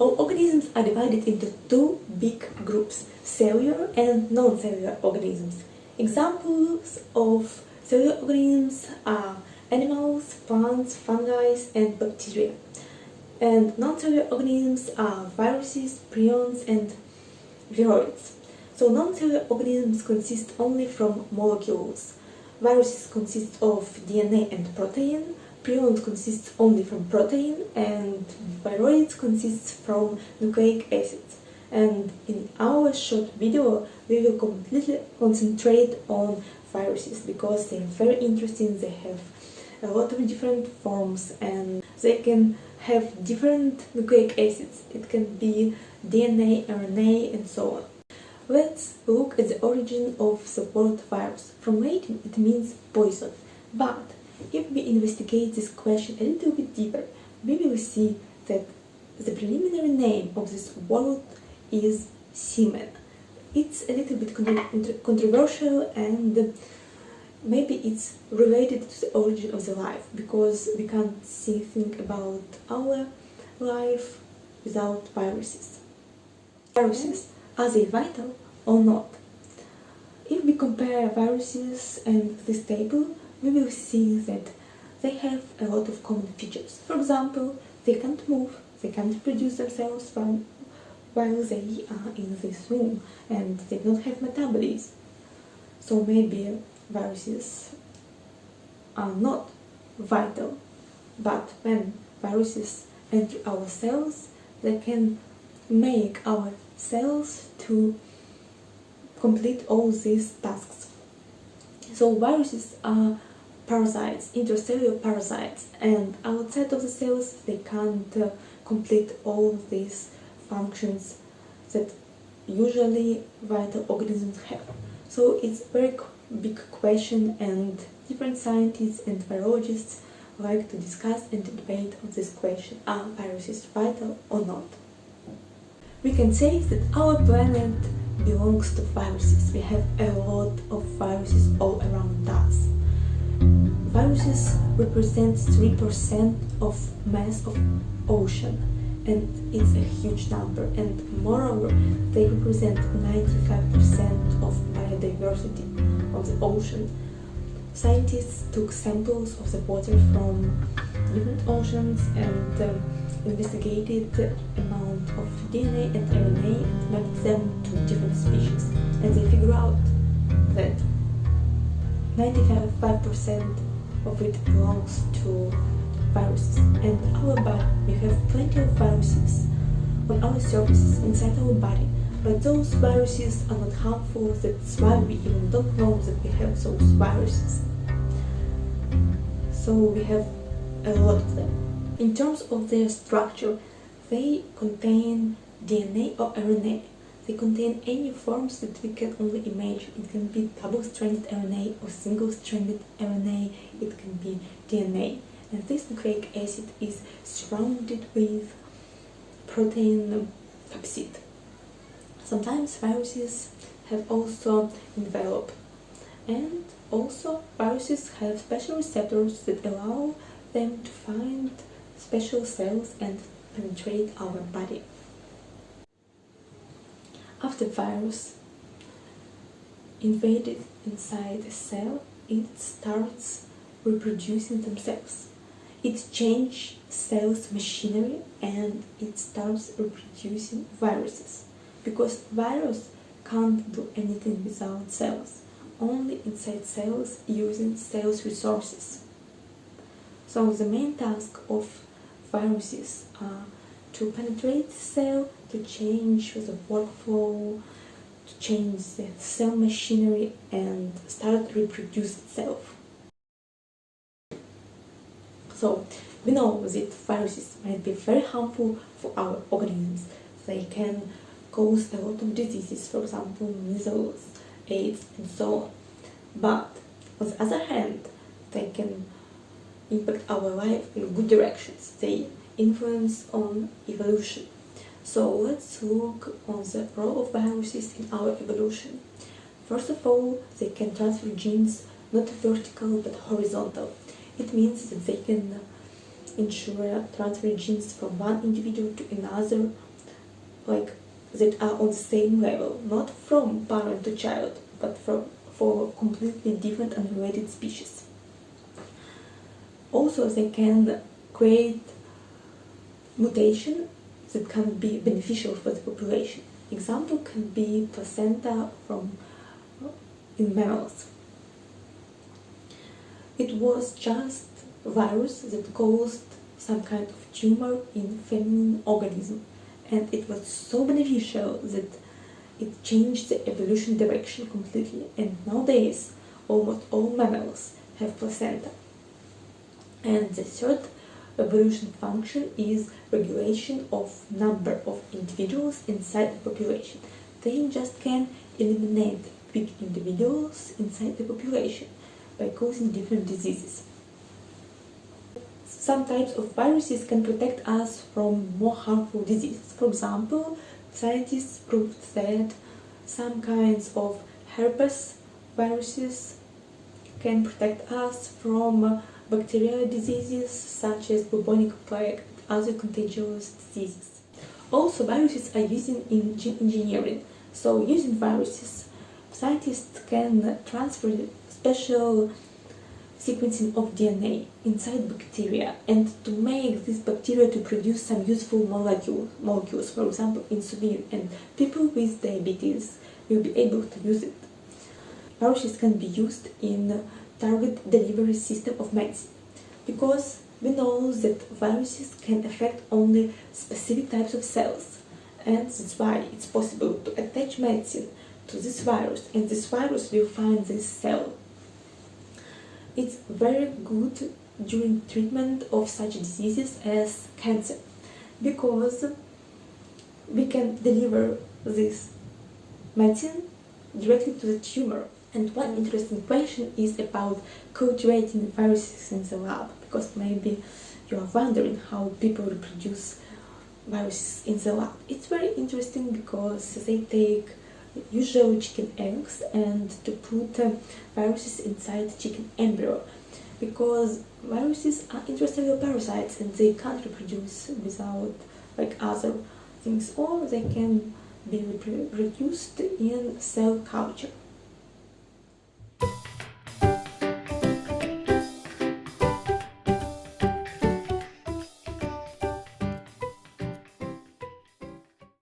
All organisms are divided into two big groups, cellular and non-cellular organisms. Examples of cellular organisms are animals, plants, fungi, and bacteria. And non-cellular organisms are viruses, prions, and viroids. So non-cellular organisms consist only from molecules. Viruses consist of DNA and protein, prions consist only from protein, and viroids consist from nucleic acids. And in our short video, we will completely concentrate on viruses because they are very interesting. They have a lot of different forms and they can have different nucleic acids. It can be DNA, RNA, and so on. Let's look at the origin of the word virus. From Latin, it means poison. But if we investigate this question a little bit deeper, we will see that the preliminary name of this word is semen. It's a little bit controversial and maybe it's related to the origin of the life, because we can't think about our life without viruses. Viruses, are they vital or not? If we compare viruses and this table, we will see that they have a lot of common features. For example, they can't move, they can't reproduce themselves while they are in this womb, and they don't have metabolism. So maybe viruses are not vital, but when viruses enter our cells, they can make our cells to complete all these tasks. So viruses are parasites, intercellular parasites, and outside of the cells they can't complete all these functions that usually vital organisms have. So it's a very big question, and different scientists and virologists like to discuss and debate on this question: are viruses vital or not? We can say that our planet belongs to viruses. We have a lot of viruses all around us. Viruses represent 3% of mass of ocean, and it's a huge number, and moreover they represent 95% of biodiversity of the ocean. Scientists took samples of the water from different oceans and investigated the amount of DNA and RNA and mapped them to different species, and they figured out that 95% of it belongs to viruses. And our body, we have plenty of viruses on our surfaces inside our body, but those viruses are not harmful. That's why we even don't know that we have those viruses. So we have a lot of them. In terms of their structure, they contain DNA or RNA. They contain any forms that we can only imagine. It can be double-stranded RNA or single-stranded RNA. It can be DNA. And this nucleic acid is surrounded with protein capsid. Sometimes viruses have also envelope. And also viruses have special receptors that allow them to find special cells and penetrate our body. After virus invaded inside a cell, it starts reproducing themselves. It changes cell's machinery and it starts reproducing viruses, because virus can't do anything without cells, only inside cells using cells' resources. So the main task of viruses are to penetrate the cell, to change the workflow, to change the cell machinery and start reproduce itself. So we know that viruses might be very harmful for our organisms. They can cause a lot of diseases, for example, measles, AIDS, and so on. But on the other hand, they can impact our life in good directions. They influence on evolution. So let's look on the role of viruses in our evolution. First of all, they can transfer genes not vertical but horizontal. It means that they can ensure transfer genes from one individual to another like that are on the same level, not from parent to child, but for completely different and related species. Also, they can create mutation that can be beneficial for the population. Example can be placenta from in mammals. It was just a virus that caused some kind of tumor in feminine organism, and it was so beneficial that it changed the evolution direction completely, and nowadays almost all mammals have placenta. And the third evolution function is regulation of number of individuals inside the population. They just can eliminate big individuals inside the population by causing different diseases. Some types of viruses can protect us from more harmful diseases. For example, scientists proved that some kinds of herpes viruses can protect us from bacterial diseases such as bubonic plague and other contagious diseases. Also, viruses are used in gene engineering. So, using viruses, scientists can transfer special sequencing of DNA inside bacteria, and to make this bacteria to produce some useful molecules, for example insulin, and people with diabetes will be able to use it. Viruses can be used in target delivery system of medicine, because we know that viruses can affect only specific types of cells, and that's why it's possible to attach medicine to this virus, and this virus will find this cell. It's very good during treatment of such diseases as cancer, because we can deliver this medicine directly to the tumor. And one interesting question is about cultivating viruses in the lab, because maybe you are wondering how people reproduce viruses in the lab. It's very interesting because they take usual chicken eggs and to put viruses inside chicken embryo, because viruses are intracellular parasites and they can't reproduce without like other things, or they can be reproduced in cell culture.